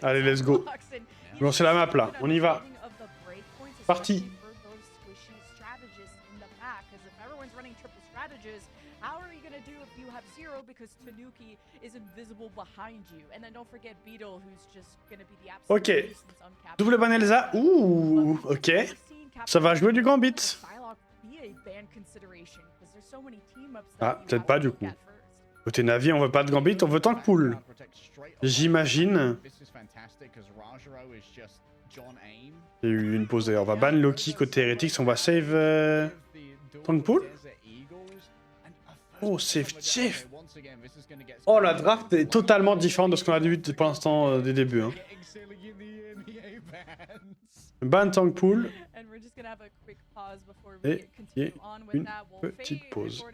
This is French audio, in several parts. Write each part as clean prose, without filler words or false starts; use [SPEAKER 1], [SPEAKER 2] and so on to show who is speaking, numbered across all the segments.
[SPEAKER 1] Allez, let's go. Bon, c'est la map là, on y va. Parti. Ok. Double ban Elsa. Ouh, ok. Ça va jouer du Gambit. Ah, peut-être pas du coup. Côté Navi, on veut pas de Gambit, on veut Tank Pool. J'imagine. Il y a eu une pause d'ailleurs. On va ban Loki côté Heretics, on va save Tank Pool. Oh, save Jeff. Oh, la draft est totalement différente de ce qu'on a vu pour l'instant des débuts. Hein. Ban Tank Pool. Et une petite pause.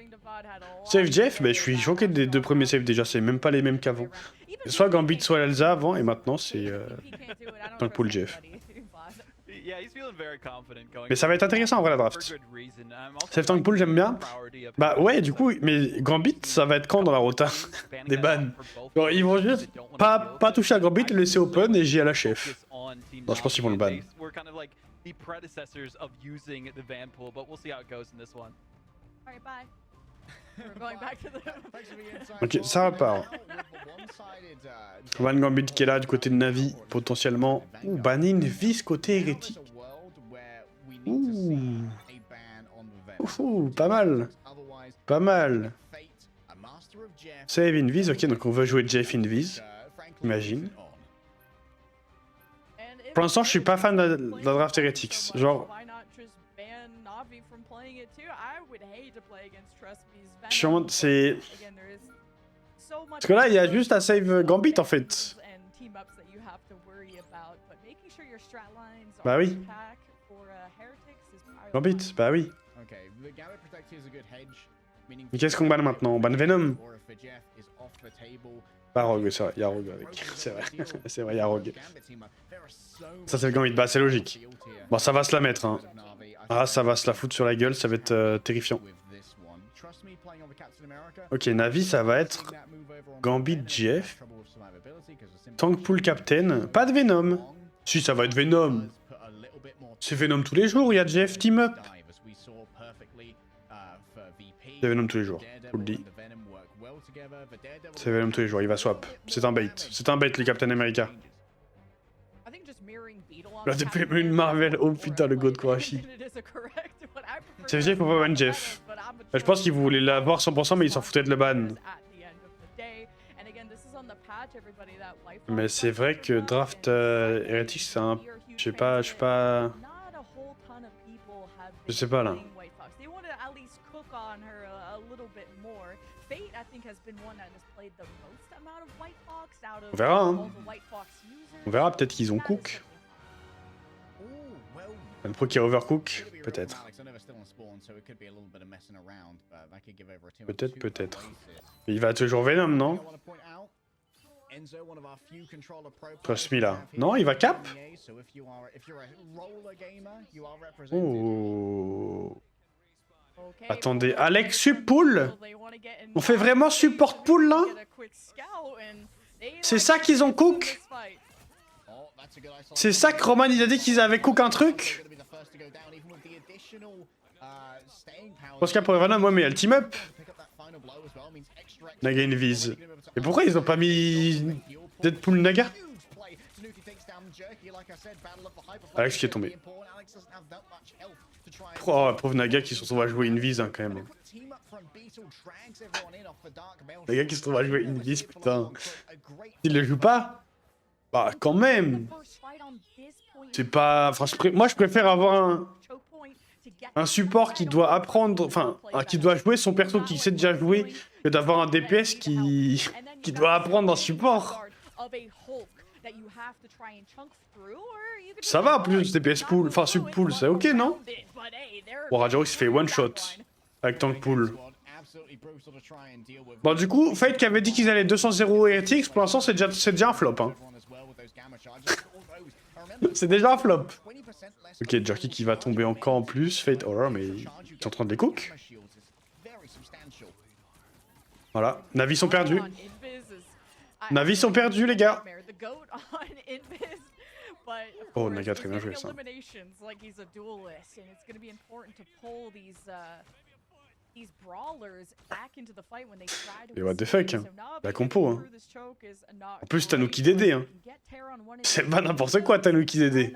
[SPEAKER 1] Save Jeff, mais je suis choqué des deux premiers saves déjà, c'est même pas les mêmes qu'avant. Soit Gambit, soit Elsa avant, et maintenant c'est Tank Pool Jeff. Mais ça va être intéressant en vrai la draft. Save Tank Pool, j'aime bien. Bah ouais, du coup, mais Gambit, ça va être quand dans la rota des bans? Genre, ils vont juste pas toucher à Gambit, le laisser open et j'ai à la chef. Non, je pense qu'ils vont le ban. Ok, ça repart. Van Gambit qui est là du côté de Navi, potentiellement. Ouh, Banin Vis côté hérétique. Ouh. Ouh, pas mal. Pas mal. Save Invis, ok, donc on veut jouer Jeff Invis. Imagine. Pour l'instant, je suis pas fan de la draft Heretics. Genre. C'est. Parce que là, il y a juste à save Gambit en fait. Bah oui. Gambit, bah oui. Mais qu'est-ce qu'on banne maintenant? On banne Venom. Pas Rogue, c'est vrai, il y a Rogue avec. C'est vrai, c'est vrai, il y a Rogue. Ça c'est le Gambit, bah c'est logique. Bon, ça va se la mettre, hein. Ah, ça va se la foutre sur la gueule, ça va être terrifiant. Ok, Navi, ça va être Gambit Jeff. Tank Pool Captain. Pas de Venom. Si, ça va être Venom. C'est Venom tous les jours, il y a Jeff Team Up. C'est Venom tous les jours, je vous le dis. C'est Venom tous les jours, il va swap. C'est un bait. C'est un bait, les Captain America. Là, depuis une Marvel. Oh putain, le God Korashi. C'est Jeff ou pas ban Jeff? Je pense qu'ils voulaient l'avoir 100%, mais ils s'en foutaient de le ban. Mais c'est vrai que draft Heretics, c'est un. Je sais pas, je sais pas là. On verra, hein. On verra, peut-être qu'ils ont Cook. Un pro qui overcook, peut-être. Peut-être. Il va toujours Venom, non? Trust me là. Non, il va cap? Oh. Attendez, Alex Suppool? On fait vraiment support pool là? C'est ça qu'ils ont cook? C'est ça que Roman il a dit qu'ils avaient cook un truc? Parce qu'il y a pour Venom, ouais, mais il y a le team up. Naga Invis. Et pourquoi ils ont pas mis Deadpool Naga? Alex qui est tombé. Oh, pauvre Naga qui se retrouve à jouer Invis hein, quand même. Naga qui se retrouve à jouer Invis, putain. Il le joue pas? Bah quand même. C'est pas... Enfin, moi je préfère avoir un support qui doit apprendre... Enfin, qui doit jouer son perso qui sait déjà jouer que d'avoir un DPS qui doit apprendre un support. Ça va en plus, DPS pool, enfin sub pool, c'est ok non? Bon, Rajaro il se fait one shot avec Tank Pool. Bon, du coup, Fate qui avait dit qu'ils allaient 200-0 Heretics, pour l'instant c'est déjà un flop. Hein. C'est déjà un flop. Ok, Jerky qui va tomber encore en plus. Fate, oh là, mais ils sont en train de les cook. Voilà, Navi sont perdus. Navi sont perdus, les gars. Oh, Naga, très bien joué ça. Et what the fuck, hein. La compo, hein. En plus, Tanuki DD, hein. C'est pas n'importe quoi, Tanuki DD.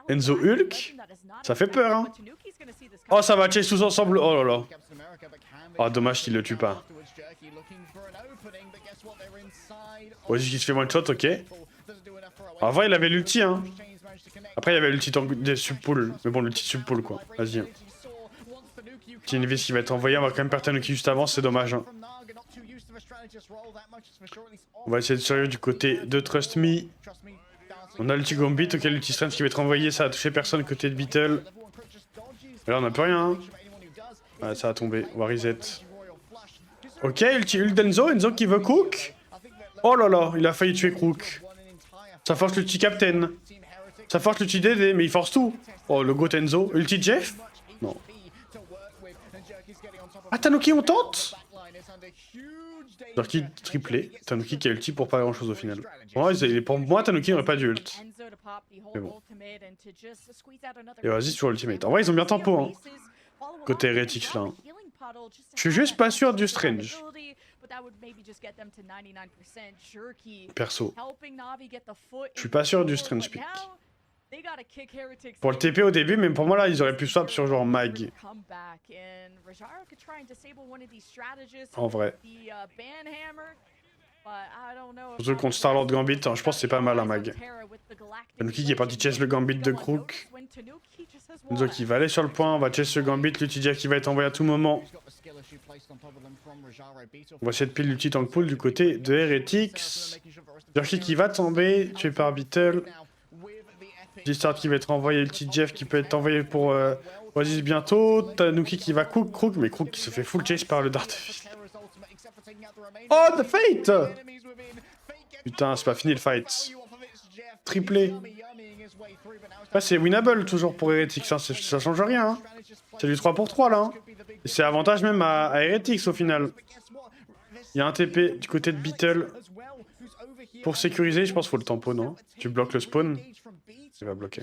[SPEAKER 1] Enzo Hulk, ça fait peur, hein. Oh, ça va chase tous ensemble. Oh là là. Oh, dommage qu'il le tue pas. Vas-y, qui se fait one shot, ok. Avant, il avait l'ulti, hein. Après, il y avait l'ulti des subpools. Mais bon, l'ulti subpool, quoi. Vas-y. Hein. Petit Invis qui va être envoyé. On va quand même perdre Tanuki juste avant, c'est dommage. Hein. On va essayer de sérieux du côté de Trust Me. On a l'ulti Gambit, ok, l'ulti Strength qui va être envoyé. Ça a touché personne côté de Beetle. Et là, on n'a plus rien. Hein. Ouais, ça a tombé. On va reset. Ok, ulti ult d'Enzo. Enzo qui veut Crook. Oh là là, il a failli tuer Crook. Ça force l'ulti Captain. Ça force l'ulti DD, mais il force tout. Oh, le Goat Enzo. Ulti Jeff? Non. Ah, Tanuki, on tente? Jerky triplé. Tanuki qui a ulti pour pas grand chose au final. Pour moi, Tanuki n'aurait pas dû ult. Mais bon. Et vas-y sur ultimate. En vrai, ils ont bien tempo, hein. Côté Heretics là. Hein. Je suis juste pas sûr du Strange. Perso. Je suis pas sûr du Strange pick. Pour le TP au début, mais pour moi là, ils auraient pu swap sur genre Mag. En vrai. Surtout contre Star-Lord Gambit, hein, je pense que c'est pas mal un Mag. Tanuki qui est parti chase le Gambit de Crook. Enzo qui va aller sur le point, on va chase le Gambit, l'ulti Jeff qui va être envoyé à tout moment. On va essayer de pile l'ulti tank pool du côté de Heretics. Jerky qui va tomber, tué par Beetle. Start qui va être envoyé, l'ulti Jeff qui peut être envoyé pour Oasis bientôt. Tanuki qui va Crook, mais Crook qui se fait full chase par le Daredevil. Oh, the Fate! Putain, c'est pas fini le fight. Triplé. Là, c'est winnable toujours pour Heretics, hein. Ça change rien. Hein. C'est du 3 pour 3 là. Hein. Et c'est avantage même à Heretics au final. Il y a un TP du côté de Beetle. Pour sécuriser, je pense qu'il faut le tempo, non? Tu bloques le spawn. Il va bloquer.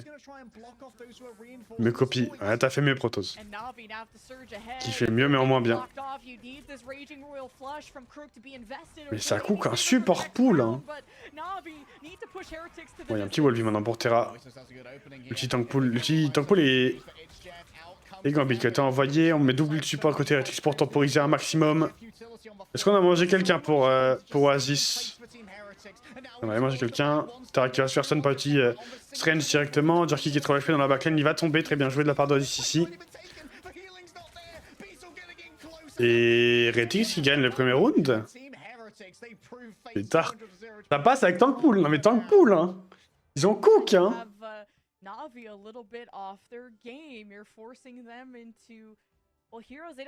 [SPEAKER 1] Me copie. Ouais, t'as fait mieux, Protoss. Qui fait mieux, mais en moins bien. Mais ça cook un support pool, hein. Bon, il y a un petit Wolvie maintenant pour Terra. Le petit tank pool est... Et Gambit qui a été envoyé. On met double support à côté Heretics pour temporiser un maximum. Est-ce qu'on a mangé quelqu'un pour Oasis? On a mangé quelqu'un. Terra qui va se faire stun par petit Strange directement. Jerky qui est trop HP dans la backline. Il va tomber. Très bien joué de la part d'Oasis ici. Et Heretics qui gagne le premier round. C'est tard. Ça passe avec Tank Pool. Non mais Tank Pool, hein. Ils ont cook, hein.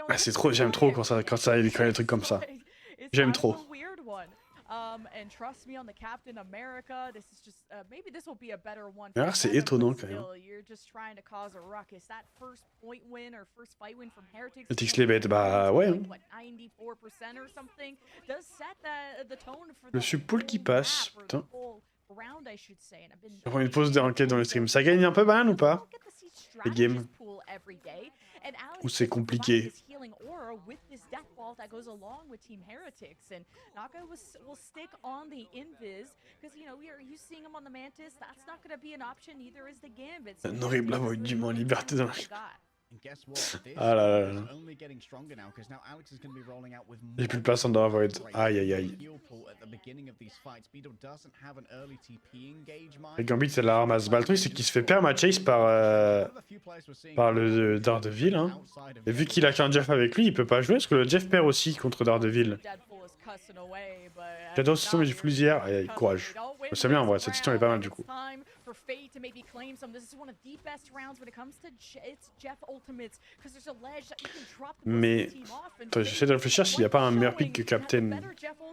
[SPEAKER 1] Ah, c'est trop, j'aime trop quand il crée des trucs comme ça. J'aime trop. Alors c'est étonnant quand même. Le Tix les bêtes, bah ouais. Hein. Le subpool qui passe, putain. On prend une pause de enquête dans le stream. Ça gagne un peu ban ou pas? Les games. Ou c'est compliqué? Un horrible avoidement en liberté dans la... Ah là là là. J'ai plus de place en dans la void. Aïe aïe aïe. Et Gambit c'est la ramasse. Bah le truc c'est qu'il se fait perma chase par le Daredevil. Hein. Et vu qu'il a qu'un Jeff avec lui, il peut pas jouer parce que le Jeff perd aussi contre Daredevil. J'adore ce son mais du flusière. Aïe aïe, courage. C'est bien en vrai, cette histoire est pas mal du coup. Mais j'essaie de réfléchir s'il n'y a pas un meilleur pick que Captain.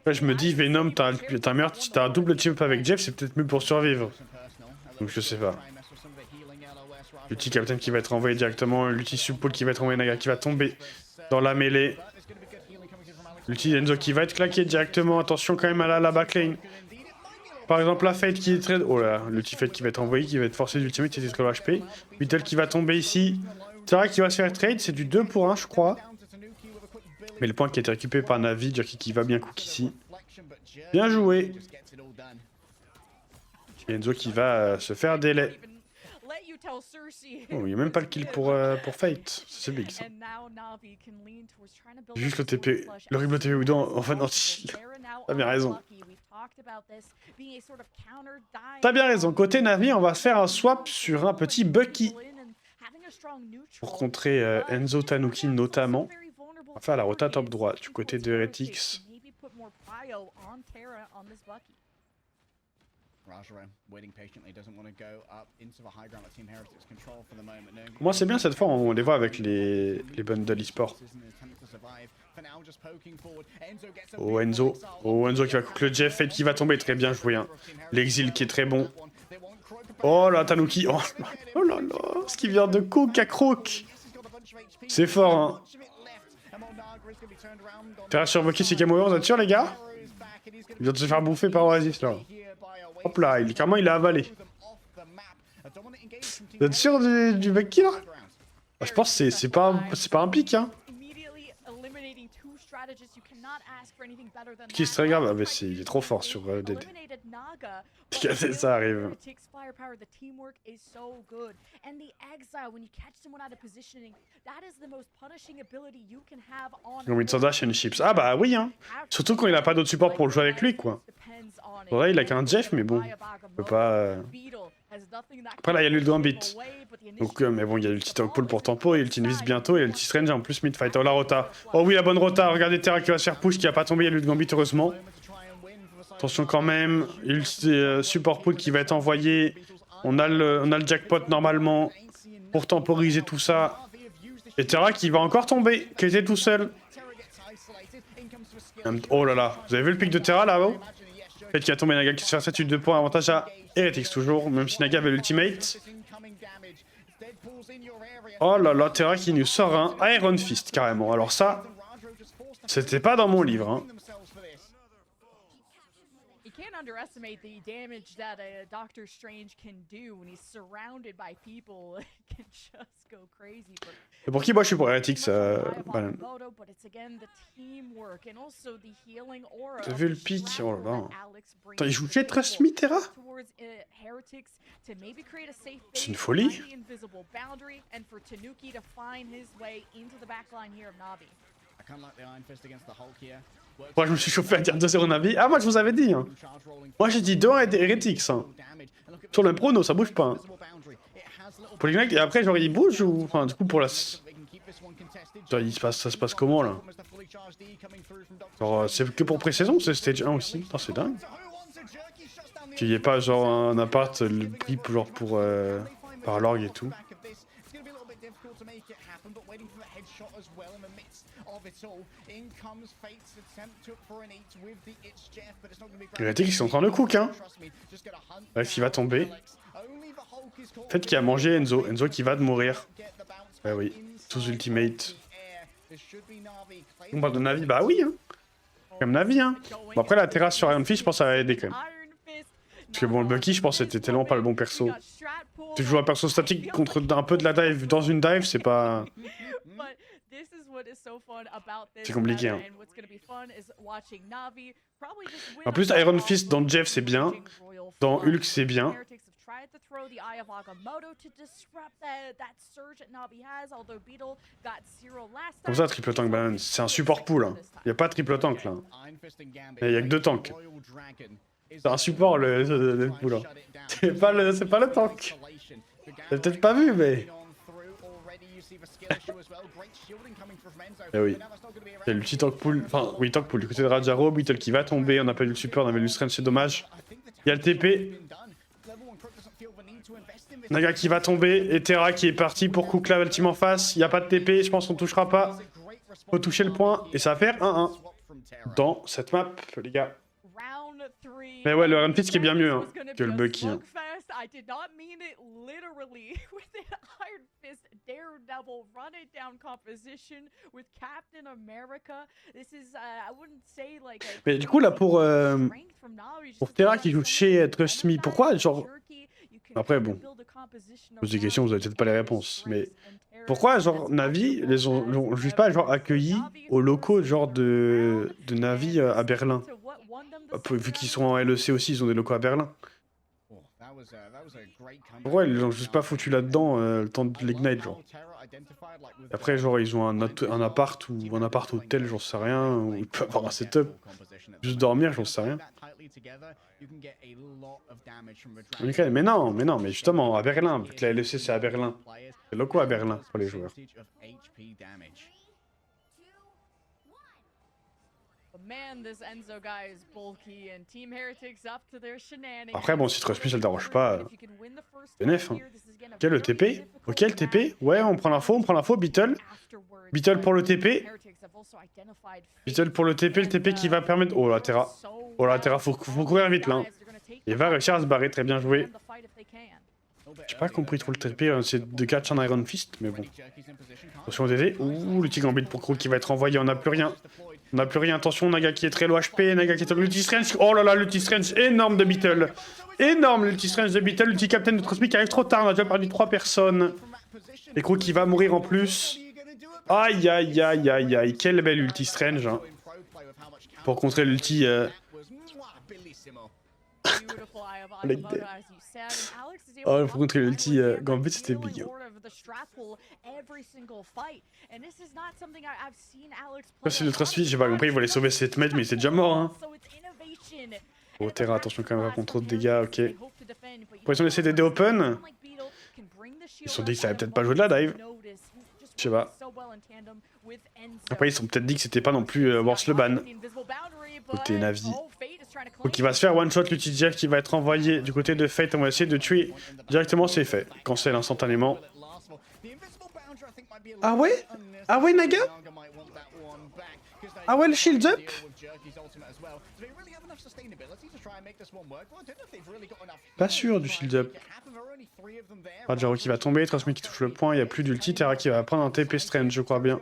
[SPEAKER 1] Là, je me dis Venom, t'as un double team up avec Jeff, c'est peut-être mieux pour survivre. Donc je sais pas. L'ulti Captain qui va être envoyé directement, l'ulti Subpool qui va être envoyé, Naga qui va tomber dans la mêlée. L'ulti Enzo qui va être claqué directement, attention quand même à la backlane. Par exemple, la Fate qui est très... Oh là, l'ulti-Fate qui va être envoyé, qui va être forcé d'ultimate, qui était très low HP. Beetle qui va tomber ici. Terra qui va se faire trade, c'est du 2 pour 1, je crois. Mais le point qui a été récupéré par Navi, Jerky qui va bien cook ici. Bien joué. Et Enzo qui va se faire délai. Oh, il n'y a même pas le kill pour Fate. C'est big ça. Juste le TP. L'horrible TP Udon en fin d'anti. T'as bien raison. T'as bien raison. Côté Navi, on va se faire un swap sur un petit Bucky. Pour contrer Enzo Tanuki notamment. On va faire la rota top droite du côté de Heretics. Moi c'est bien cette fois, on les voit avec les bundles e-sport. Oh Enzo. Oh Enzo qui va cook le Jeff, Fate qui va tomber, très bien joué. Hein. L'exil qui est très bon. Oh là Tanuki. Oh là là. Ce qui vient de cook à crook. C'est fort hein. Terra sur Bucky, c'est Game Over, vous êtes sûr les gars? Il vient de se faire bouffer par Oasis là. Hop là, carrément il a avalé. Vous êtes sûr du Bucky là? Je pense que c'est pas un pic hein. Ce qui est très grave, ah, mais il est trop fort sur DD. Ça arrive. Comme une dash et une chips. Ah bah oui hein. Surtout quand il a pas d'autre support pour le jouer avec lui quoi. Là il a qu'un Jeff mais bon. Il peut pas... Après là il y a le Gambit. Donc mais bon il y a l'ulti Talkpool pour tempo, il y a l'ulti Invis bientôt, il y a l'ulti Strange en plus mid-fight. Oh la rota. Oh oui la bonne rota, regardez Terra qui va se faire push, qui a pas tombé, il y a le Gambit heureusement. Attention quand même, ulti support pool qui va être envoyé. On a le jackpot normalement pour temporiser tout ça. Et Terra qui va encore tomber, qui était tout seul. Oh là là, vous avez vu le pic de Terra là-haut? Peut-être qu'il a tombé Naga qui se fait 7-2 points, avantage à Heretics toujours, même si Naga avait l'ultimate. Oh là là, Terra qui nous sort un Iron Fist carrément. Alors ça, c'était pas dans mon livre. Hein.
[SPEAKER 2] Underestimate the damage that Doctor Strange can do when he's surrounded by people. It can just go crazy.
[SPEAKER 1] Et pour qui moi je suis pour Heretics
[SPEAKER 2] T'as
[SPEAKER 1] vu le pic? Oh là là. Attends, il joue que Trust Me, Terra? C'est une folie. Moi je me suis chauffé à dire 2-0 Navi. Ah moi je vous avais dit hein. Moi j'ai dit 2-1 Heretics hein. Sur le prono ça bouge pas hein. Pour les mecs et après genre il bouge ou... Enfin du coup pour la... Genre, ça se passe comment là? Genre c'est que pour pré-saison c'est stage 1 aussi. Putain c'est dingue. Qu'il n'y ait pas genre un appart le prix genre pour... par l'orgue et tout. Heretics ils sont en train de cook hein. Bref il va tomber. Peut-être qu'il a mangé Enzo. Enzo qui va de mourir. Bah oui, tous ultimate. On parle de Navi, bah oui hein. Comme Navi hein. Bon après la terrasse sur Iron Fist je pense que ça va aider quand même. Parce que bon le Bucky je pense que c'était tellement pas le bon perso. Tu joues un perso statique contre un peu de la dive dans une dive c'est pas... C'est compliqué hein. En plus Iron Fist dans Jeff c'est bien. Dans Hulk c'est bien. Comme ça triple tank balance. C'est un support pool hein. Il n'y a pas de triple tank là. Il n'y a que 2 tanks. C'est un support le pool hein. C'est pas le tank. T'as peut-être pas vu mais... Eh oui. Il y a le petit tank pool, enfin oui tank pool du côté de Rajaro, Beetle qui va tomber, on a pas eu le support, on avait le Strange, c'est dommage. Il y a le TP. Naga qui va tomber, et Terra qui est parti pour cook la ultime en face, il n'y a pas de TP, je pense qu'on touchera pas. Faut toucher le point, et ça va faire 1-1 dans cette map les gars. Mais ouais le Iron Fist qui est bien mieux hein, que le Bucky. Hein.
[SPEAKER 2] I did not mean it literally. With an Iron Fist Daredevil run it down composition with Captain America. This is, I wouldn't say like.
[SPEAKER 1] Mais du coup, là, pour Terra qui joue chez Trust Me, pourquoi, genre. Après, bon. Pose des questions, vous avez peut-être pas les réponses. Mais pourquoi, genre, Navi, les ont juste pas, genre, accueillis aux locaux, genre, de Navi à Berlin? Vu qu'ils sont en LEC aussi, ils ont des locaux à Berlin. Pourquoi ils l'ont juste pas foutu là-dedans le temps de l'Ignite, genre? Après, genre, ils ont un appart ou un appart hôtel, j'en sais rien, où ils peuvent avoir un setup. Juste dormir, j'en sais rien. Ok, mais non, mais justement, à Berlin, vu que la LEC c'est à Berlin. C'est locaux à Berlin pour les joueurs. Après, bon, si Trust Me, ça le dérange pas. Bénef, hein. Ok, le TP. Ok, le TP. Ouais, on prend l'info, Beetle. Beetle pour le TP. Beetle pour le TP qui va permettre... Oh la Terra. Oh la Terra, faut courir vite là. Il va réussir à se barrer, très bien joué. J'ai pas compris trop le TP, c'est de catch un Iron Fist, mais bon. Attention au DD. Ouh, le petit Gambit pour Krug qui va être envoyé, on n'a plus rien. On n'a plus rien, attention, Naga qui est très low HP, Naga qui est l'ulti Strange. Oh là là, l'ulti Strange énorme de Beetle. Énorme l'ulti Strange de Beetle, l'ulti Captain de Trust Me qui arrive trop tard, on a déjà perdu 3 personnes. Et Krug qui va mourir en plus. Aïe aïe aïe aïe aïe, quelle belle ulti Strange. Hein. Pour contrer l'ulti... Oh, pour contrer l'ulti Gambit, c'était big. C'est le Trust Me, j'ai pas compris, il voulait sauver cette mètre, mais il était déjà mort. Hein. Oh, Terra, attention quand même, pas contre trop de dégâts, ok. Pour ils ont laissé des open. Ils se sont dit que ça allait peut-être pas jouer de la dive. Je sais pas. Après, ils se sont peut-être dit que c'était pas non plus worse le ban. Côté Navi. Donc il va se faire one shot l'ulti Jeff qui va être envoyé du côté de Fate. On va essayer de tuer directement, c'est fait. Cancel instantanément. Ah ouais? Ah ouais, Naga? Ah ouais, le shield up? Pas sûr du shield up. Rajaro qui va tomber, Trust Me qui touche le point, il n'y a plus d'ulti, Terra qui va prendre un TP Strange, je crois bien.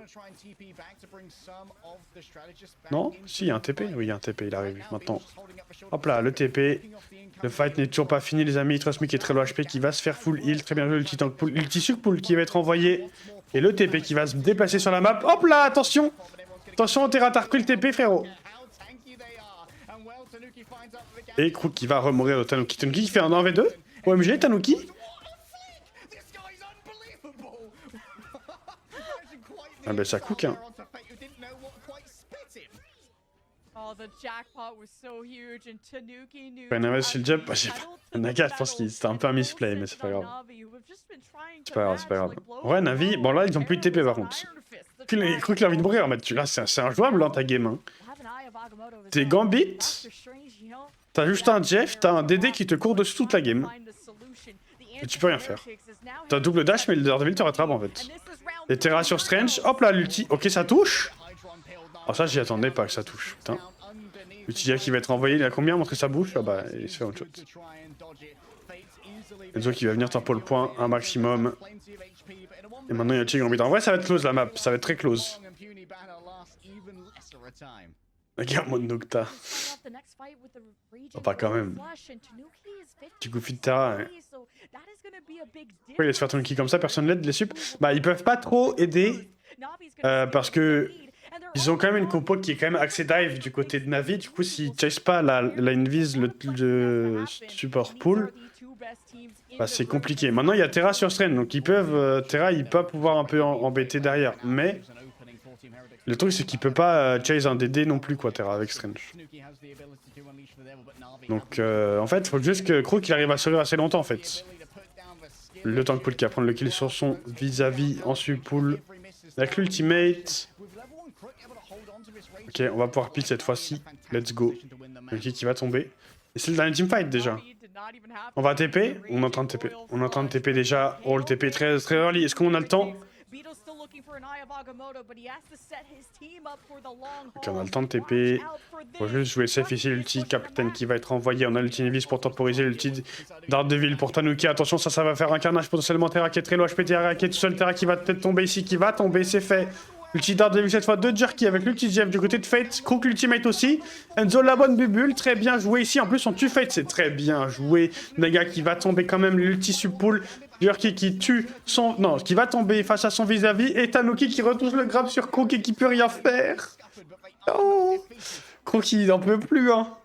[SPEAKER 1] Non? Si, il y a un TP? Oui, il y a un TP, il arrive maintenant. Hop là, le TP. Le fight n'est toujours pas fini, les amis. Trust Me qui est très low HP, qui va se faire full heal. Très bien joué, l'ulti tank pool. L'ulti suc pool qui va être envoyé. Et le TP qui va se déplacer sur la map. Hop là, attention! Attention, Terra, t'as repris le TP, frérot. Et Krug qui va remourir de Tanuki. Tanuki qui fait un 1v2. OMG, Tanuki. Ah bah ça cook, hein. Naga shield up, bah, j'ai pas... Naga, je pense que c'était un peu un misplay, mais c'est pas grave. C'est pas grave, c'est pas grave. Ouais, Navi, bon là, ils ont plus de TP par contre. Krug qu'il a envie de mourir, mais là, c'est injouable, hein, ta game. Hein. T'es Gambit, t'as juste un Jeff, t'as un DD qui te court dessus toute la game. Et tu peux rien faire. T'as double dash, mais le Daredevil te rattrape en fait. Et Terra sur Strange, hop là, l'ulti. Ok, ça touche. Oh, ça, j'y attendais pas que ça touche, putain. L'ulti qui va être envoyé, il a combien? Montrer sa bouche? Ah bah, il se fait one shot. Enzo qui va venir tempo le point, un maximum. Et maintenant, il y a Tig en bid. En vrai, ça va être close la map, ça va être très close. Regarde, mode Nocta. Oh, pas quand même. Du coup, fit Terra. Ouais. Pourquoi il laisse faire Tanuki comme ça? Personne l'aide, les sup? Bah, ils peuvent pas trop aider. Parce que. Ils ont quand même une compo qui est quand même axée dive du côté de Navi. Du coup, s'ils chase pas la invis, le support pool, bah, c'est compliqué. Maintenant, il y a Terra sur Strain. Donc, ils peuvent. Terra, il peut pouvoir un peu embêter derrière. Mais. Le truc, c'est qu'il peut pas chase un DD non plus, quoi, Terra, avec Strange. Donc, en fait, il faut juste que Krug il arrive à survivre assez longtemps, en fait. Le tank pool qui va prendre le kill sur son vis-à-vis en sub-pool. Avec l'ultimate. Ok, on va pouvoir pile cette fois-ci. Let's go. Le kill qui va tomber. Et c'est le dernier teamfight, déjà. On va TP. On est en train de TP. On est en train de TP déjà. Oh, le TP est très, très early. Est-ce qu'on a le temps? Ok, on a le temps de TP. Faut juste jouer safe ici, l'ulti Captain qui va être envoyé. On a l'ulti Invis pour temporiser, l'ulti Daredevil pour Tanuki. Attention, ça va faire un carnage potentiellement. Terra qui est très loin, HP Terra qui est tout seul. Terra qui va peut-être tomber ici, qui va tomber, c'est fait. L'ulti Daredevil cette fois de Jerky avec l'ulti Jeff du côté de Fate. Crook l'ultimate aussi. Enzo la bonne bubule, très bien joué ici. En plus, on tue Fate, c'est très bien joué. Naga qui va tomber quand même, l'ulti Subpool. Jerky qui tue son... Non, qui va tomber face à son vis-à-vis. Et Tanuki qui retouche le grab sur Crook et qui peut rien faire. Oh, Crook il en peut plus, hein.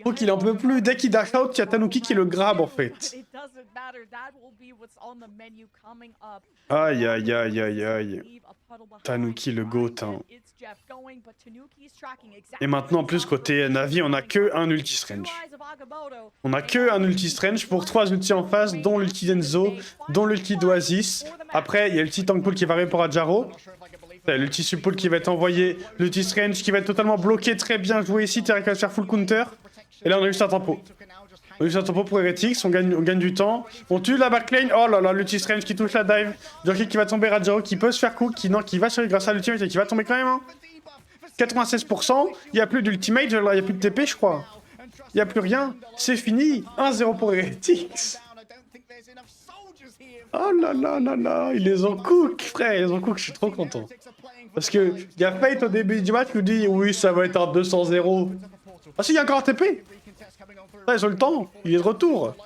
[SPEAKER 1] Crook il en peut plus. Dès qu'il dash out, il y a Tanuki qui le grab en fait. Aïe aïe aïe aïe aïe. Tanuki le GOAT. Hein. Et maintenant en plus côté Navi, on a que un ulti strange. On a que un ulti strange pour 3 ultis en face, dont l'ulti d'Enzo, dont l'ulti d'Oasis. Après, il y a l'ulti Tankpool qui va répondre à Jaro. L'ulti Subpool qui va être envoyé, l'ulti Strange qui va être totalement bloqué, très bien joué ici, Terra qui va se faire full counter. Et là on a juste un tempo. On a juste un tempo pour Heretics, on gagne du temps. On tue la backlane, oh là là, l'ulti Strange qui touche la dive. Jerky qui va tomber, Rajaro qui peut se faire cook, qui va survivre grâce à l'ultimate et qui va tomber quand même. Hein. 96%, il n'y a plus d'ultimate, il n'y a plus de TP je crois. Il n'y a plus rien, c'est fini, 1-0 pour Heretics. Oh là là là là, ils les ont cook, frère, ils les ont cook, je suis trop content. Parce que il y a Fate au début du match qui nous dit oui, ça va être un 200-0. Ah si, il y a encore un TP. Là, ils ont le temps, il est de retour.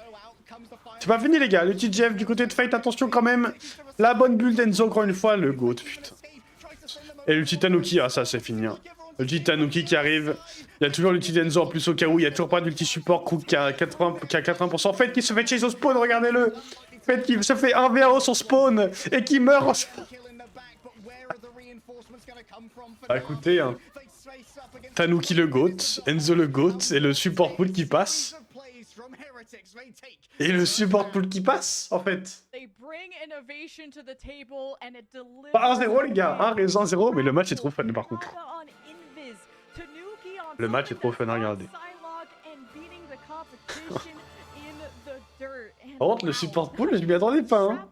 [SPEAKER 1] C'est pas fini les gars, le petit Jeff du côté de Fate, attention quand même. La bonne bulle d'Enzo encore une fois, le GOAT, putain. Et le petit Tanuki, ah ça c'est fini. Hein. Le petit Tanuki qui arrive. Il y a toujours l'ulti d'Enzo en plus au cas où, il y a toujours pas d'ulti support, Crook qui a 80%. Fate qui se fait chase au spawn, regardez-le. Fate qui se fait 1v1 sur spawn et qui meurt. Bah écoutez, hein. Tanuki le GOAT, Enzo le GOAT et le support pool qui passe. Et le support pool qui passe, en fait. Pas 1-0 les gars, 1-0, mais le match est trop fun par contre. Le match est trop fun à regarder. Par contre, le support pool, je m'y attendais pas. Hein.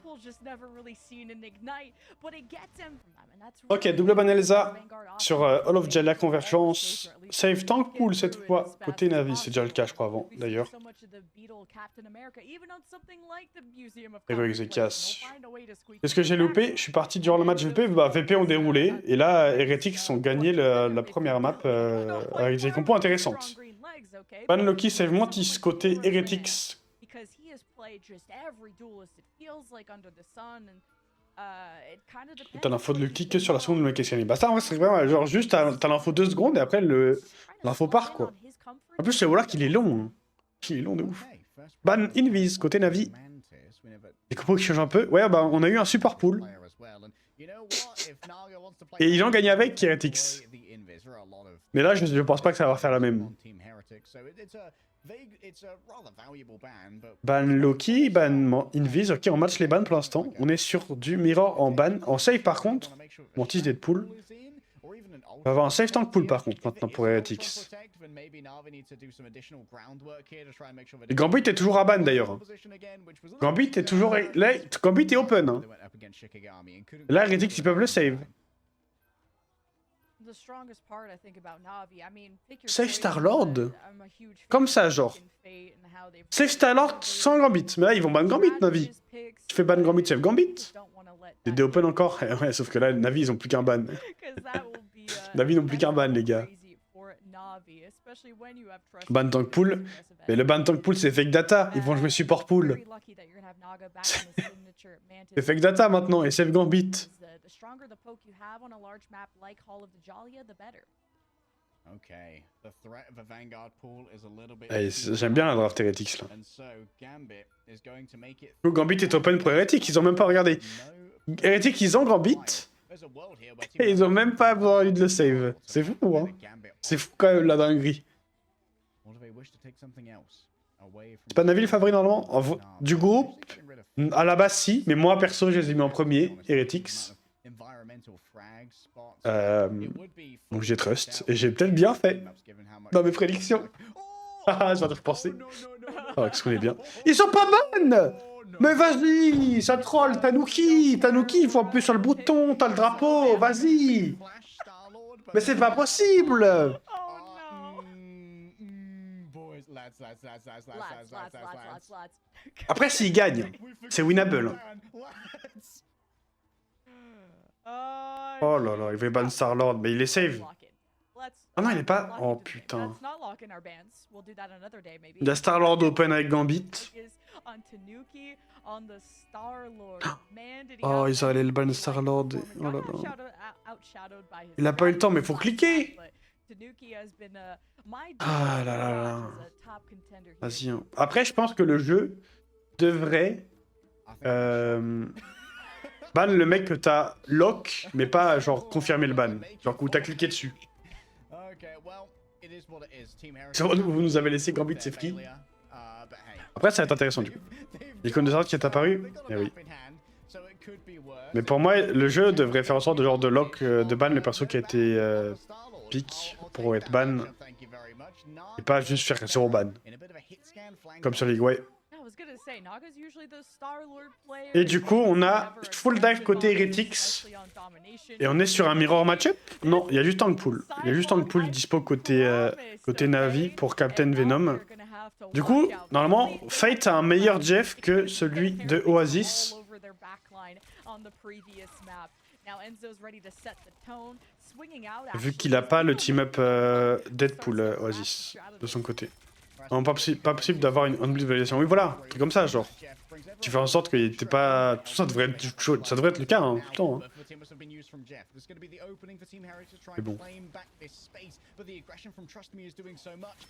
[SPEAKER 1] Ok, double ban Elsa sur All of Jala Convergence. Save tank pool cette fois. Côté Navi, c'est déjà le cas, je crois, avant d'ailleurs. Héroïque Zekias. Qu'est-ce que j'ai loupé? Je suis parti durant le match VP. Bah, VP ont déroulé. Et là, Heretics ont gagné la première map avec des compos intéressantes. Ban Loki, save Mantis côté Heretics. T'as l'info de Lucky que sur la seconde de Mekescani. Bah ça en vrai c'est vraiment genre juste t'as l'info 2 secondes et après l'info part quoi. En plus c'est voilà qu'il est long. Hein. Il est long de ouf. Ban Invis côté Navi. Les compos qui changent un peu. Ouais bah on a eu un support pool. Et ils ont gagné avec Heretics. Mais là je pense pas que ça va faire la même. Ban Loki, ban Invis, ok on match les bans pour l'instant. On est sur du mirror en ban. En save par contre, Mantis Deadpool. On va avoir un save tank pool par contre maintenant pour Heretics. Et Gambit est toujours à ban d'ailleurs. Hein. Gambit est toujours... Là, Gambit est open. Hein. Là Heretics ils peuvent le save. Save Star-Lord? Comme ça, genre. Save Star-Lord sans Gambit. Mais là, ils vont ban Gambit, Navi. Tu fais ban Gambit, save Gambit. DD Open encore. Ouais, sauf que là, Navi, ils ont plus qu'un ban. Navi n'ont plus qu'un ban, les gars. Ban Tank Pool. Mais le ban Tank Pool, c'est fake data. Ils vont jouer support pool. C'est fake data maintenant et save Gambit. J'aime bien la draft Heretics là. Gambit est open pour Heretics, ils ont même pas regardé. Heretics ils ont Gambit et ils ont même pas envie de le save. C'est fou hein. C'est fou quand même la dinguerie. C'est pas Navi le favori normalement du groupe. À la base si, mais moi perso je les ai mis en premier, Heretics. Donc j'ai trust, et j'ai peut-être bien fait dans mes prédictions. Ah, je vais te repenser. Oh, qu'est-ce qu'on est bien. Ils sont pas ban. Mais vas-y, ça troll, Tanuki, il faut appuyer sur le bouton, t'as le drapeau, vas-y. Mais c'est pas possible.
[SPEAKER 2] Oh no. Lads.
[SPEAKER 1] Après, s'il gagne, c'est winnable. Oh là là, il veut ban Star-Lord, mais il est save. Ah non, il est pas... Oh putain. Il y a Star-Lord open avec Gambit. Oh, ils allaient le ban Star-Lord. Oh là là. Il a pas eu le temps, mais faut cliquer. Ah là là là. Vas-y. Hein. Après, je pense que le jeu devrait... ban le mec que t'as lock, mais pas genre confirmer le ban. Genre où t'as cliqué dessus. Vous nous avez laissé Gambit safety. Après, ça va être intéressant du coup. L'icône de Star-Lord qui est apparue. Eh oui. Mais pour moi, le jeu devrait faire en sorte de genre de lock, de ban le perso qui a été pick pour être ban. Et pas juste faire 0 ban. Comme sur League, ouais. Et du coup, on a full dive côté Heretics. Et on est sur un mirror matchup? Non, il y a juste Tankpool. Il y a juste Tankpool dispo côté, côté Navi pour Captain Venom. Du coup, normalement, Fate a un meilleur Jeff que celui de Oasis. Vu qu'il a pas le team-up Deadpool Oasis de son côté. Non, pas possible d'avoir une unbelievable validation. Oui, voilà, un truc comme ça, genre. Tu fais en sorte qu'il n'était pas... Tout ça devrait être le cas, hein, tout le temps. Hein. Mais bon.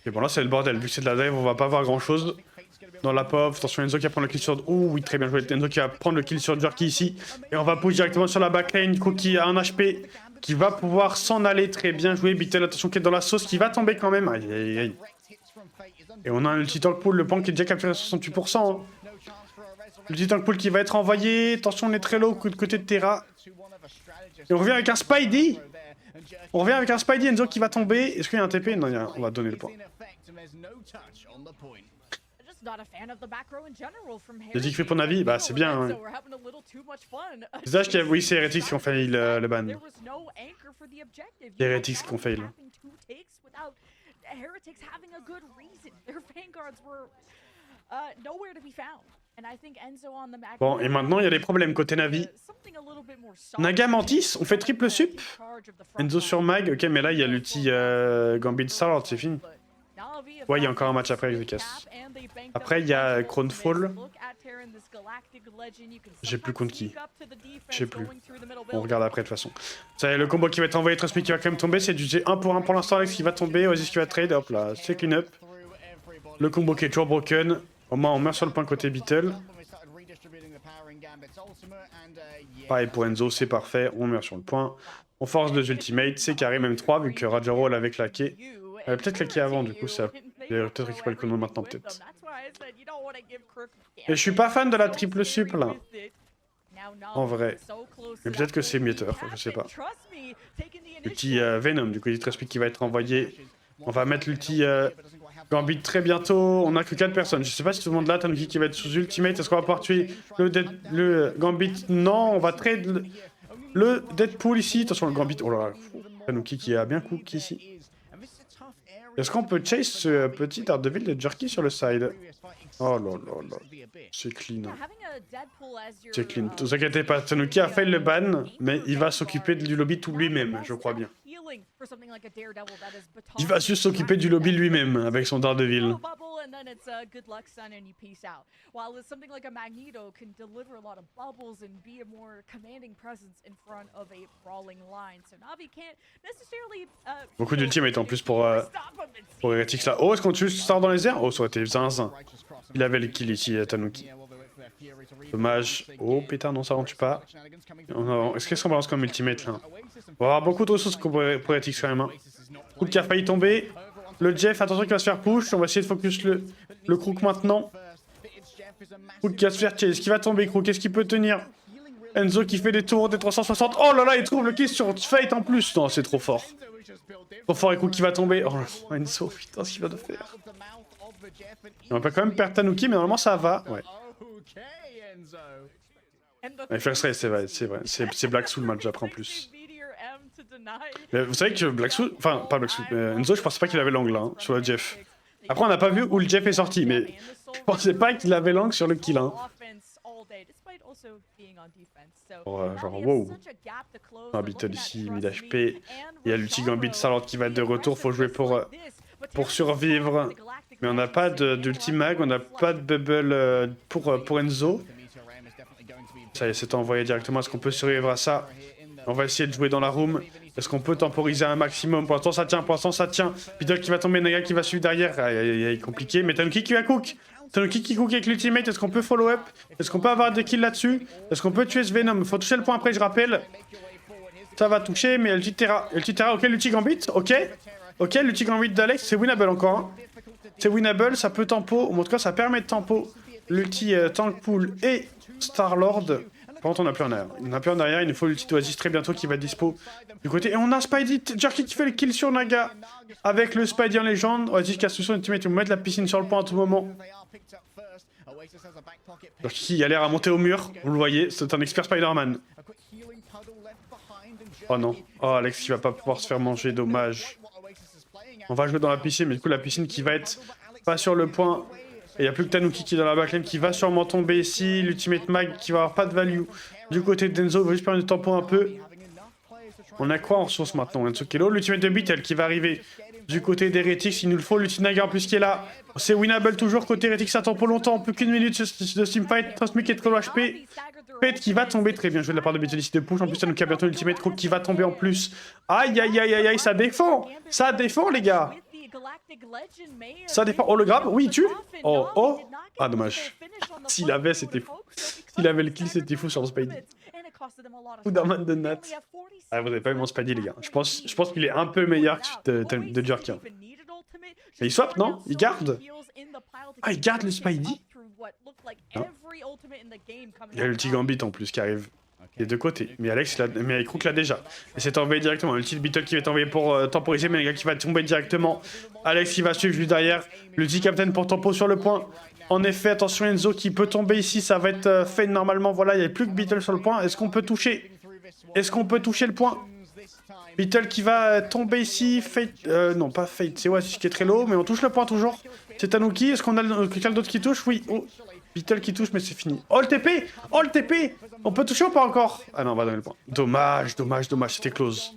[SPEAKER 1] Et bon, là, c'est le bordel. Vu que c'est de la dive, on va pas voir grand-chose. Dans la pop, attention, Enzo qui va prendre le kill sur... Oh oui, très bien joué. Enzo qui va prendre le kill sur Jerky ici. Et on va push directement sur la backlane. Cookie a un HP qui va pouvoir s'en aller. Très bien joué. Beatle, attention, qui est dans la sauce, qui va tomber quand même. Aïe, aïe, aïe. Et on a un ulti tank pool, le pan qui est déjà capturé à 68%. Hein. L'ulti tank pool qui va être envoyé. Attention, on est très low côté de Terra. Et on revient avec un Spidey. On revient avec un Spidey, Enzo qui va tomber. Est-ce qu'il y a un TP? Non, on va donner le point. J'ai dit qu'il fait pour Navi, bah c'est bien. Ouais. Oui, c'est Heretics qui ont fail le ban. C'est Heretics qui ont fail.
[SPEAKER 2] Heretics having a good reason. Their vanguards were nowhere to be found. And I think Enzo on the back.
[SPEAKER 1] Bon, et maintenant il y a des problèmes côté Navi. Naga Mantis, on fait triple sup. Enzo sur Mag, ok, mais là il y a l'ulti Gambit Star-Lord, c'est fini. Ouais, il y a encore un match après avec Vekas. Après, il y a Chronefall. J'ai plus contre qui. Je sais plus. On regarde après de toute façon. Ça y est, le combo qui va être envoyé, Transmit qui va quand même tomber. C'est du G1 pour 1 pour l'instant. Alex qui va tomber. Oasis qui va trade. Hop là, c'est clean up. Le combo qui est toujours broken. Au moins, on meurt sur le point côté Beatle. Pareil pour Enzo, c'est parfait. On meurt sur le point. On force 2 ultimates. C'est carré, même 3, vu que Rajaro l'avait claqué. Peut-être claqué avant, du coup, ça. Il va peut-être récupérer le combo maintenant, peut-être. Et je suis pas fan de la triple sup, là. En vrai. Mais peut-être que c'est mietteur, je sais pas. L'ulti Venom, du coup, il Speed qui va être envoyé. On va mettre l'ulti Gambit très bientôt. On a que 4 personnes. Je sais pas si tout le monde là, Tanuki qui va être sous ultimate. Est-ce qu'on va pouvoir tuer le Gambit? Non, on va trade le Deadpool ici. Attention, le Gambit. Oh là là. Tanuki qui a bien cook ici. Est-ce qu'on peut chase ce petit Daredevil de Jerky sur le side? Oh là là là. C'est clean. C'est clean. Ne vous inquiétez pas, Tanuki a fait le ban, mais il va s'occuper du lobby tout lui-même, je crois bien. Il va juste s'occuper du lobby lui-même, avec son Daredevil. Beaucoup d'ultimates en plus pour Heretics là. Oh, est-ce qu'on tue Star dans les airs? Oh, ça aurait été zinzin. Il avait le kill ici, Tanuki. Dommage. Oh, pétard, non, ça rentre pas. Qu'est-ce qu'on balance comme ultimate là? On va avoir beaucoup de ressources pour Heretics quand même. Hein. Crook qui a failli tomber. Le Jeff, attention qu'il va se faire push. On va essayer de focus le Crook maintenant. Crook qui va se faire chase. Qui va tomber, Crook? Qu'est-ce qu'il peut tenir? Enzo qui fait des tours des 360. Oh là là, il trouve le kill sur Fate en plus. Non, c'est trop fort. Trop fort, et Crook qui va tomber. Oh, Enzo, putain, ce qu'il va de faire. On va quand même perdre Tanuki, mais normalement ça va. Ouais. Il First Race, c'est vrai, c'est vrai. C'est Black Soul le match après en plus. Mais vous savez que Black Soul, enfin pas Black Soul, Enzo, je pensais pas qu'il avait l'angle là, hein, sur le Jeff. Après on n'a pas vu où le Jeff est sorti, mais je pensais pas qu'il avait l'angle sur le kill. Hein. Genre wow. Un Beatle ici, 1000 HP. Il y a l'ulti Gambit Starlord qui va être de retour, faut jouer pour survivre. Mais on n'a pas d'ulti mag, on n'a pas de bubble pour Enzo. Ça y est, c'est envoyé directement. Est-ce qu'on peut survivre à ça? On va essayer de jouer dans la room. Est-ce qu'on peut temporiser un maximum? Pour l'instant, ça tient. Pour l'instant, ça tient. Beatle qui va tomber, Naga qui va suivre derrière. Aïe, compliqué. Mais Tanuki qui va cook. Tanuki qui cook avec l'ultimate. Est-ce qu'on peut follow up? Est-ce qu'on peut avoir des kills là-dessus? Est-ce qu'on peut tuer ce Venom? Faut toucher le point après, je rappelle. Ça va toucher, mais l'ulti Terra. L'ulti Terra, ok, l'ulti Gambit, ok. Ok, l'ulti Gambit d'Alex, c'est winnable encore. Hein. C'est winnable, ça peut tempo. En tout cas, ça permet de tempo l'ulti Tank Pool et Starlord. Par contre, on n'a plus en arrière. On n'a plus en arrière, il nous faut l'ulti d'Oasis très bientôt qui va dispo du côté. Et on a Spidey, Jerky qui fait le kill sur Naga avec le Spidey en légende. Oasis qui a sous son ultimate, il va mettre la piscine sur le point à tout moment. Jerky a l'air à monter au mur, vous le voyez, c'est un expert Spider-Man. Oh non, oh Alex qui va pas pouvoir se faire manger, dommage. On va jouer dans la piscine, mais du coup la piscine qui va être pas sur le point. Et il n'y a plus que Tanuki qui est dans la backlane qui va sûrement tomber ici. L'ultimate mag qui va avoir pas de value du côté d'Enzo. Il va juste permettre de tempo un peu. On a quoi en ressources maintenant? Enzo Kelo. L'ultimate de Beatle qui va arriver du côté d'Heretics. Il nous le faut. L'ultimate Naga en plus qui est là. C'est winnable toujours côté Heretics. Ça tempo longtemps. Plus qu'une minute de teamfight. Transmit qui est trop HP. Pet qui va tomber. Très bien joué de la part de Beatle ici de push. En plus, ça nous a bientôt l'ultimate Crook qui va tomber en plus. Aïe, aïe, aïe, aïe, aïe. Ça défend. Ça défend, les gars. Ça dépend. Oh, le grab? Oui, il tue. Oh, oh. Ah, dommage. S'il avait, c'était fou. S'il avait le kill, c'était fou sur le Spidey. Poudarman de Nat. Ah, vous avez pas vu mon Spidey, les gars. Je pense qu'il est un peu meilleur que de Jerky. Mais il swap, non? Il garde? Ah, il garde le Spidey? Non. Il y a l'ulti Gambit en plus qui arrive. Des deux côtés. Mais Alex, mais Crook l'a déjà. Et c'est envoyé directement. L'ulti de Beatle qui va être envoyé pour temporiser, mais le gars qui va tomber directement. Alex qui va suivre juste derrière. L'ulti Captain pour tempo sur le point. En effet, attention Enzo qui peut tomber ici. Ça va être fait normalement. Voilà, il n'y a plus que Beatle sur le point. Est-ce qu'on peut toucher? Est-ce qu'on peut toucher le point? Beatle qui va tomber ici. Fate. Non, pas Fate. C'est Oasis qui est très low, mais on touche le point toujours. C'est Tanuki. Est-ce qu'on a quelqu'un d'autre qui touche? Oui. Oh. Beatle qui touche, mais c'est fini. Oh le TP! Oh le TP! On peut toucher ou pas encore? Ah non, on va donner le point. Dommage, dommage, dommage, c'était close.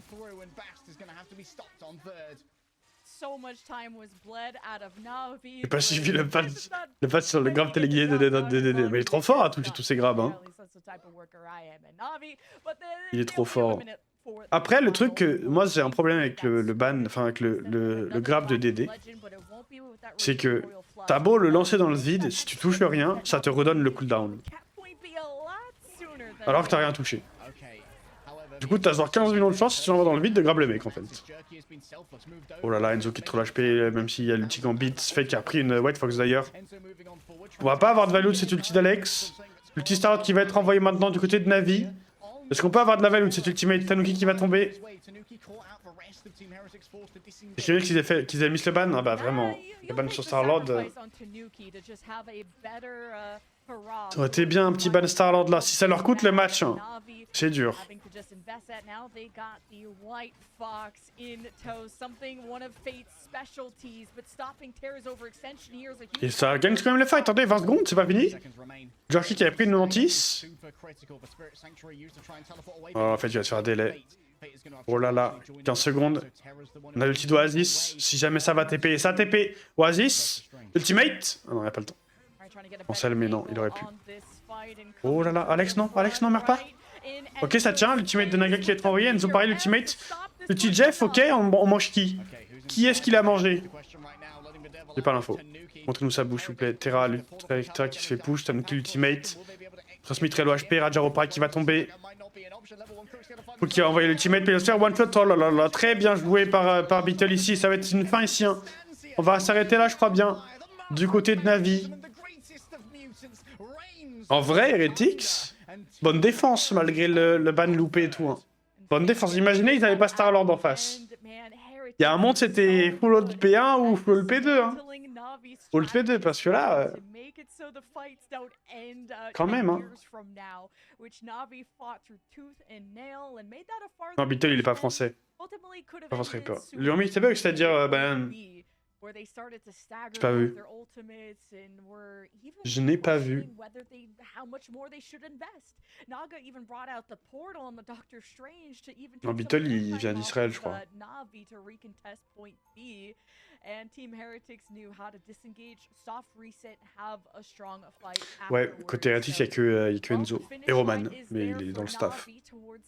[SPEAKER 1] J'ai pas suivi le patch sur le grab téléguidé de DDD. Mais il est trop fort à toucher tous ces grabs. Hein. Il est trop fort. Après, le truc que moi j'ai un problème avec le ban, enfin avec le grab de DD, c'est que t'as beau le lancer dans le vide, si tu touches rien, ça te redonne le cooldown. Alors que t'as rien touché. Du coup, t'as genre 15 millions de chances si tu l'envoies dans le vide de grab le mec en fait. Oh là là, Enzo qui est trop HP, même s'il y a l'ulti Gambit, Fate qui a pris une White Fox d'ailleurs. On va pas avoir de value de cette ulti d'Alex. L'ulti Starlord qui va être envoyé maintenant du côté de Navi. Est-ce qu'on peut avoir de la value de cette ultimate Tanuki qui va tomber? C'est vrai qu'ils aient mis le ban? Ah bah vraiment, le ban sur Starlord. Ça aurait été bien un petit ban Starlord là, si ça leur coûte le match. Hein. C'est dur. Et ça gagne quand même le fight. Attendez, 20 secondes, c'est pas fini. Jerky qui avait pris une 96. Oh, en fait, il va se faire un délai. Oh là là, 15 secondes. On a l'ulti d'Oasis. Si jamais ça va TP, ça TP. Oasis. Ultimate. Ah non, il n'y a pas le temps. On sait, mais non, il aurait pu. Oh là là, Alex non, meurs pas. Ok, ça tient, l'ultimate de Naga qui va être envoyé. Enzo pareil, l'ultimate. Le petit Jeff, ok, on mange qui? Qui est-ce qu'il a mangé? J'ai pas l'info. Montrez-nous sa bouche, s'il vous plaît. Terra qui se fait push, Tanuki l'ultimate. Transmit très low HP, Rajaropa qui va tomber. Faut qu'il va envoyer l'ultimate, mais il va se faire one shot. Oh là là là, très bien joué par Beatle ici. Ça va être une fin ici. Hein. On va s'arrêter là, je crois bien. Du côté de Navi. En vrai, Heretics, bonne défense malgré le ban loupé et tout. Hein. Bonne défense. Imaginez, ils n'avaient pas Starlord en face. Il y a un monde, c'était full P1 ou full P2. Hein. Ult P2, parce que là, quand même, hein. Non, Beatle, il est pas français. Pas français, quoi. Le Romy Tebug, c'est-à-dire, j'ai pas vu. Je n'ai pas vu. Non, Beatle, il vient d'Israël, je crois. Ouais, côté Heretics, il y a que Enzo et Roman, mais il est dans le staff.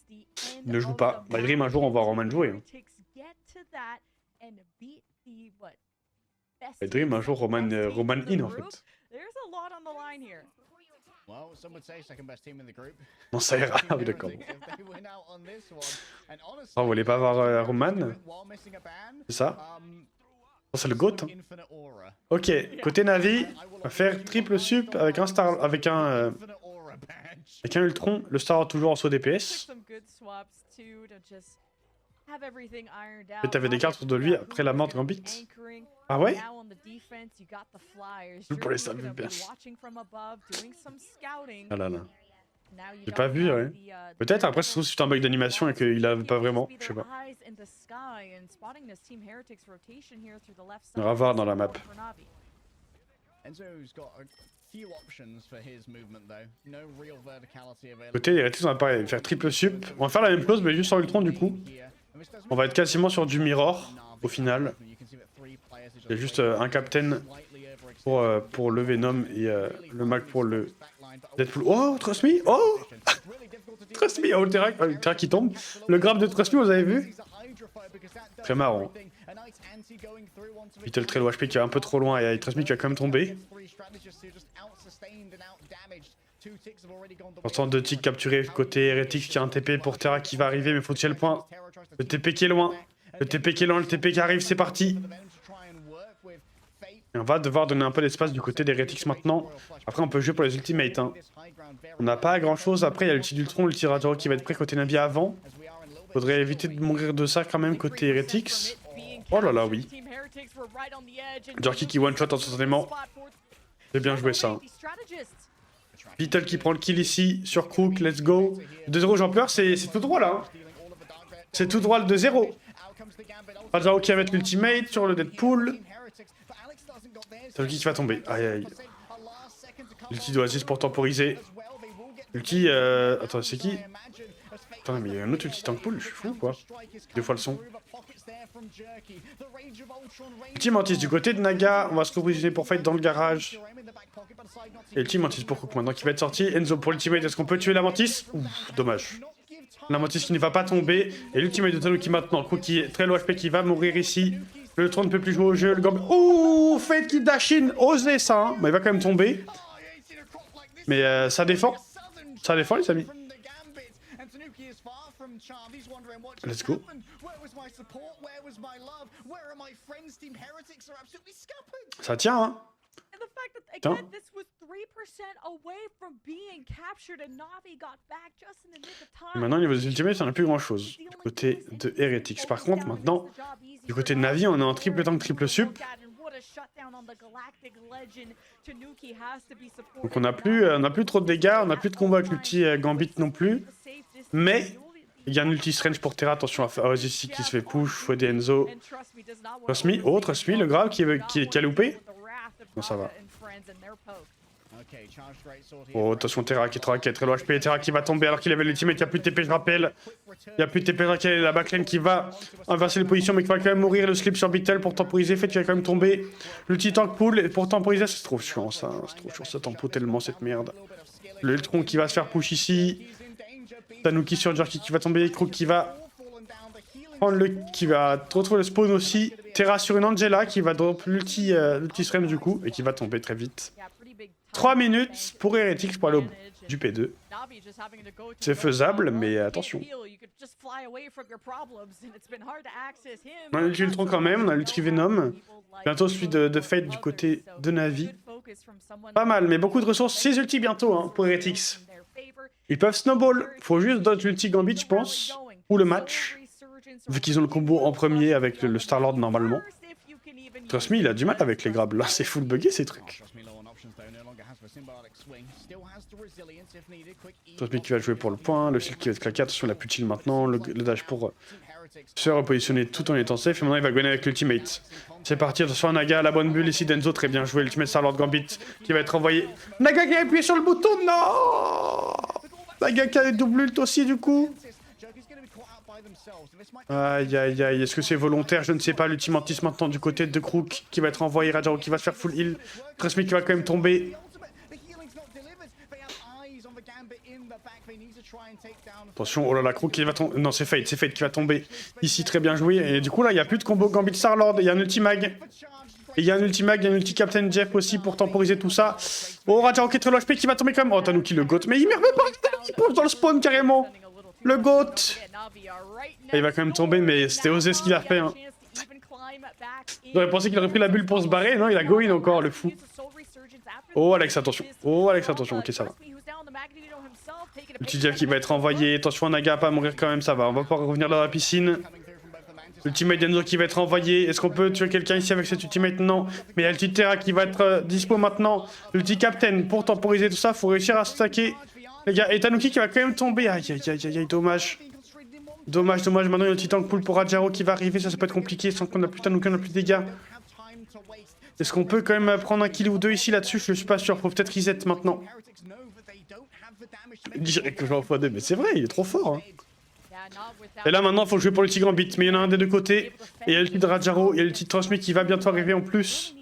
[SPEAKER 1] Il ne joue pas. Bah, Dream, un jour, on va Roman jouer. Hein. Et Dream, un jour, Roman in, en fait. Non, ça ira, ah oui, d'accord. Oh, vous voulez pas voir Roman? C'est ça? Oh, c'est le GOAT. Hein. Ok, côté Navi, on va faire triple sup avec un star, avec un Ultron. Le star toujours en saut DPS. Et t'avais des cartes autour de lui après la mort de Gambit. Ah ouais? Pour les stats DPS. Ah là là. J'ai pas vu, ouais. Peut-être après, c'est juste un bug d'animation et qu'il avait pas vraiment, je sais pas. On va voir dans la map. Côté les Heretics, on va pas faire triple sup. On va faire la même chose, mais juste sur Ultron du coup. On va être quasiment sur du mirror au final. Il y a juste un Captain pour le Venom et le Mac pour le Deadpool. Oh, Trust Me! Oh! Trust Me! Oh, le Terra qui tombe. Le grab de Trust Me, vous avez vu? Très marrant. Beatle très low HP qui est un peu trop loin et Trust Me qui va quand même tomber. Pourtant, 2 ticks capturés côté Heretics qui a un TP pour Terra qui va arriver, mais faut tirer le point. Le TP qui est loin. Le TP qui est loin, le TP qui arrive, c'est parti. Et on va devoir donner un peu d'espace du côté des Heretics maintenant. Après, on peut jouer pour les ultimates. Hein. On n'a pas grand chose. Après, il y a l'ulti d'Ultron, l'ulti Ratoro qui va être prêt côté Navi avant. Faudrait éviter de mourir de ça quand même côté Heretics. Oh là là, oui. Jerky qui one-shot instantanément. C'est bien joué ça. Beatle qui prend le kill ici sur Crook, let's go. 2-0 Jean-Pleur, c'est tout droit là. Hein. C'est tout droit le 2-0. Razao qui va mettre l'ultimate sur le Deadpool. C'est qui va tomber. Aïe aïe. L'ulti d'Oasis pour temporiser. L'ulti. Attends, c'est qui? Attends, mais il y a un autre ulti tank pool, je suis fou quoi. 2 fois le son. Ulti Mantis du côté de Naga, on va se repositionner pour fight dans le garage. Et ulti Mantis pour Crook maintenant qui va être sorti. Enzo pour l'ultimate, est-ce qu'on peut tuer la Mantis? Ouf, dommage. La Mantis qui ne va pas tomber. Et l'ultimate de Tanuki maintenant. Crook qui est très low HP qui va mourir ici. Le Tron ne peut plus jouer au jeu. Le Gambit. Ouh, Fate qui dash in. Osez ça, hein. Mais il va quand même tomber. Mais ça défend. Ça défend, les amis. Let's go. Ça tient, hein. Putain. Et maintenant, au niveau des ultimates, on n'a plus grand chose. Du côté de Heretics. Par contre, maintenant, du côté de Navi, on est en triple tank, triple sup. Donc on n'a plus trop de dégâts, on n'a plus de combat avec l'ulti Gambit non plus. Mais il y a un ulti strange pour Terra, attention à Oasis qui se fait push, Fouet Enzo. Trust Me, oh Trust Me, le grave qui a loupé. Non, ça va. Oh, attention, Terra qui est très low HP. Terra qui va tomber alors qu'il avait l'ultimate. Il n'y a plus de TP, je rappelle. Il n'y a plus de TP, je rappelle. La backlane qui va inverser les positions, mais qui va quand même mourir. Le slip sur Beatle pour temporiser. Fait qu'il va quand même tomber. L'ulti tank pool pour temporiser, c'est trop chiant ça. C'est trop chiant, ça tempo tellement cette merde. Le Ultron qui va se faire push ici. Tanuki sur Jerky qui va tomber. Crook qui va prendre qui va retrouver le spawn aussi. Terra sur une Angela qui va drop l'ulti strange du coup et qui va tomber très vite. 3 minutes pour Heretics pour aller au bout du P2. C'est faisable, mais attention. On a l'ulti Ultron quand même, on a l'ulti Venom. Bientôt celui de Fate du côté de Navi. Pas mal, mais beaucoup de ressources. 6 ultis bientôt hein, pour Heretics. Ils peuvent snowball. Faut juste d'autres l'ulti Gambit, je pense. Ou le match. Vu qu'ils ont le combo en premier avec le Star-Lord normalement. Trust me, il a du mal avec les grabs. Là, c'est full buggé ces trucs. Trust me qui va jouer pour le point. Le shield qui va être claqué. Attention, il a plus de shield maintenant. Le dash pour se repositionner tout en étant safe. Et maintenant, il va gagner avec l'ultimate. C'est parti. Attention, Naga, la bonne bulle ici d'Enzo. Très bien joué. L'ultimate Star-Lord Gambit qui va être envoyé. Naga qui a appuyé sur le bouton. Non! Naga qui a double ult aussi, du coup. Aïe aïe aïe, est-ce que c'est volontaire? Je ne sais pas. L'ultimantis maintenant du côté de Crook qui va être envoyé. Rajaro qui va se faire full heal. Trust-me qui va quand même tomber. Attention, oh là là, Crook qui va tomber. Non, c'est Fate qui va tomber. Ici, très bien joué. Et du coup, là, il n'y a plus de combo Gambit Star-Lord. Il y a un ultimag. Et il y a un ultimag, il y a un ulti Captain Jeff aussi pour temporiser tout ça. Oh, Rajaro qui est très low HP qui va tomber quand même. Oh, Tanuki le GOAT. Mais il meurt même pas. Il plonge dans le spawn carrément. Le GOAT. Et il va quand même tomber, mais c'était osé ce qu'il a fait. Hein. J'aurais pensé qu'il aurait pris la bulle pour se barrer. Non, il a go in encore, le fou. Oh, Alex, attention. Oh, Alex, attention. Ok, ça va. Ulti Jeff qui va être envoyé. Attention, Naga à pas mourir quand même, ça va. On va pouvoir revenir dans la piscine. Ultimate Enzo qui va être envoyé. Est-ce qu'on peut tuer quelqu'un ici avec cet ultimate? Non. Mais il y a le petit Terra qui va être dispo maintenant. Le petit Captain pour temporiser tout ça. Faut réussir à stacker. Les gars, et Tanuki qui va quand même tomber. Aïe aïe aïe aïe aïe, dommage. Dommage. Maintenant il y a le petit tank pool pour Rajaro qui va arriver. Ça peut être compliqué sans qu'on a plus Tanuki, on a plus de dégâts. Est-ce qu'on peut quand même prendre un kill ou deux ici là-dessus? Je suis pas sûr. Faut peut-être reset maintenant. Je dirais que j'en fois deux, mais c'est vrai, il est trop fort. Hein. Et là maintenant, il faut jouer pour le petit Gambit. Mais il y en a un des deux côtés. Et il y a le petit Rajaro, il y a le petit Trust Me qui va bientôt arriver en plus.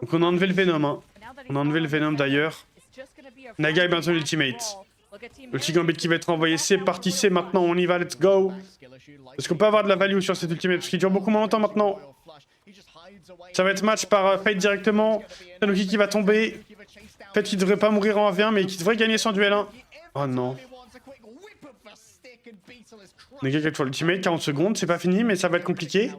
[SPEAKER 1] Donc on a enlevé le Venom. Hein. On a enlevé le Venom d'ailleurs. Naga est bientôt l'ultimate. Le petit Gambit qui va être envoyé, c'est parti, c'est maintenant, on y va, let's go. Est-ce qu'on peut avoir de la value sur cet ultimate? Parce qu'il dure beaucoup moins longtemps maintenant. Ça va être match par Fate directement. Tanuki qui va tomber. Fate qui devrait pas mourir en 1v1, mais qui devrait gagner son duel 1. Oh non. Naga qui pour l'ultimate, 40 secondes, c'est pas fini, mais ça va être compliqué.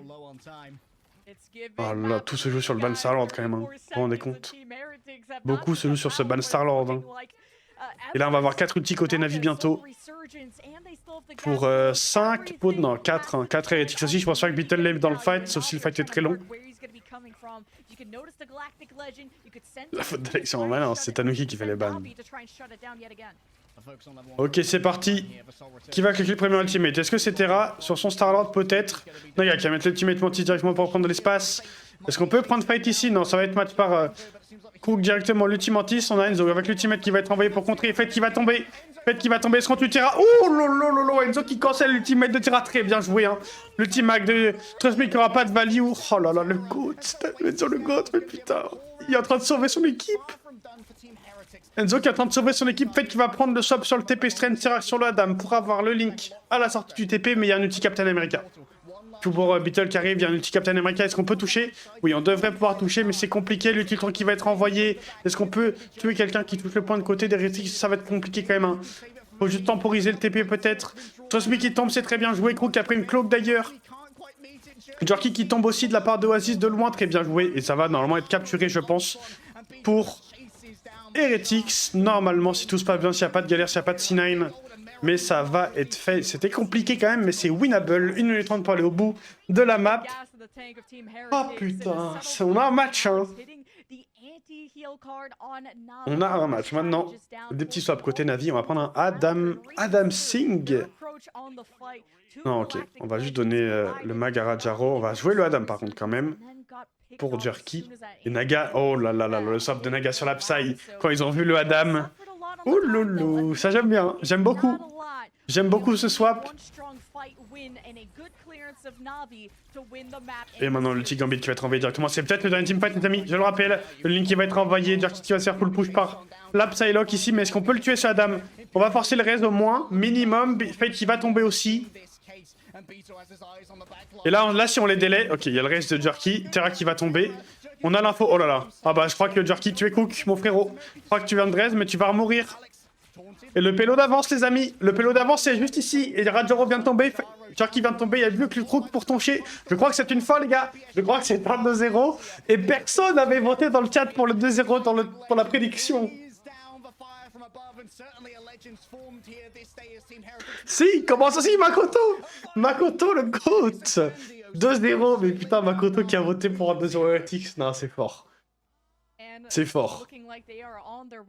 [SPEAKER 1] Oh là, tout se joue sur le ban Star-Lord quand même, hein. Vous vous rendez compte? Beaucoup se joue sur ce ban Star-Lord. Hein. Et là, on va avoir 4 ultis côté Navi bientôt. Pour 5 pots, non, 4. Hein. 4 Heretics aussi. Je pense pas que Beetle l'aime dans le fight, sauf si le fight est très long. La faute d'Alex en malin, c'est Tanuki qui fait les bans. Ok, c'est parti. Qui va cliquer le premier ultimate? Est-ce que c'est Terra sur son Star-Lord peut-être? Non, il y a qu'à mettre l'ultimate Mantis directement pour prendre de l'espace. Est-ce qu'on peut prendre fight ici? Non, ça va être match par Crook directement. L'ultimantis, on a Enzo avec l'ultimate qui va être envoyé pour contrer. Fate qui va tomber. Fate qui va tomber. Est-ce qu'on tue Terra? Oh lolo, Enzo qui cancelle l'ultimate de Terra. Très bien joué. Hein. L'ultimate de Trust Me qui aura pas de value. Oh là là, le GOAT. Enzo le GOAT, mais putain. Il est en train de sauver son équipe. Enzo qui est en train de sauver son équipe. Fate qui va prendre le swap sur le TP Strength Terra sur le Adam pour avoir le link à la sortie du TP. Mais il y a un ulti Captain America. Tout pour Beetle qui arrive, il y a un ulti Captain America. Est-ce qu'on peut toucher? Oui, on devrait pouvoir toucher, mais c'est compliqué. L'ultitron qui va être envoyé. Est-ce qu'on peut tuer quelqu'un qui touche le point de côté des Heretics? Ça va être compliqué quand même. Hein. Faut juste temporiser le TP peut-être. Trust Me qui tombe, c'est très bien joué. Crook qui a pris une cloak d'ailleurs. Jorky qui tombe aussi de la part d'Oasis de loin, très bien joué. Et ça va normalement être capturé, je pense, pour Heretics. Normalement, si tout se passe bien, s'il n'y a pas de galère, s'il n'y a pas de C9. Mais ça va être fait. C'était compliqué quand même, mais c'est winnable. 1 minute 30 pour aller au bout de la map. Oh putain, on a un match, hein. On a un match maintenant. Des petits swaps côté Navi. On va prendre un Adam Singh. Non, ok. On va juste donner le mag à Rajaro. On va jouer le Adam par contre quand même. Pour Jerky. Et Naga. Oh là là là, le swap de Naga sur la Psy. Quand ils ont vu le Adam. Oh loulou. Ça j'aime bien. J'aime beaucoup. J'aime beaucoup ce swap. Et maintenant le petit Gambit qui va être envoyé directement. C'est peut-être le dernier teamfight les amis. Je le rappelle. Le link qui va être envoyé. Jerky qui va se faire full push par la Psylocke ici. Mais est-ce qu'on peut le tuer sur Adam? On va forcer le raise au moins. Minimum. Fate qui va tomber aussi. Et là si on les délai. Ok, il y a le raise de Jerky. Terra qui va tomber. On a l'info. Oh là là. Ah bah je crois que Jerky tu es cook mon frérot. Je crois que tu viens de raise mais tu vas mourir. Et le pélo d'avance les amis. Le pélo d'avance c'est juste ici. Et Rajaro vient de tomber. Jerky vient de tomber. Il y a plus que le Crook pour toncher. Je crois que c'est une folle les gars. Je crois que c'est un 2-0. Et personne n'avait voté dans le chat pour le 2-0 pour la prédiction. Si, comment ça si, Makoto le GOAT. 2-0, mais putain, Makoto qui a voté pour un 2 sur Heretics. Non, c'est fort.
[SPEAKER 2] And
[SPEAKER 1] C'est fort.
[SPEAKER 2] looking like they are on their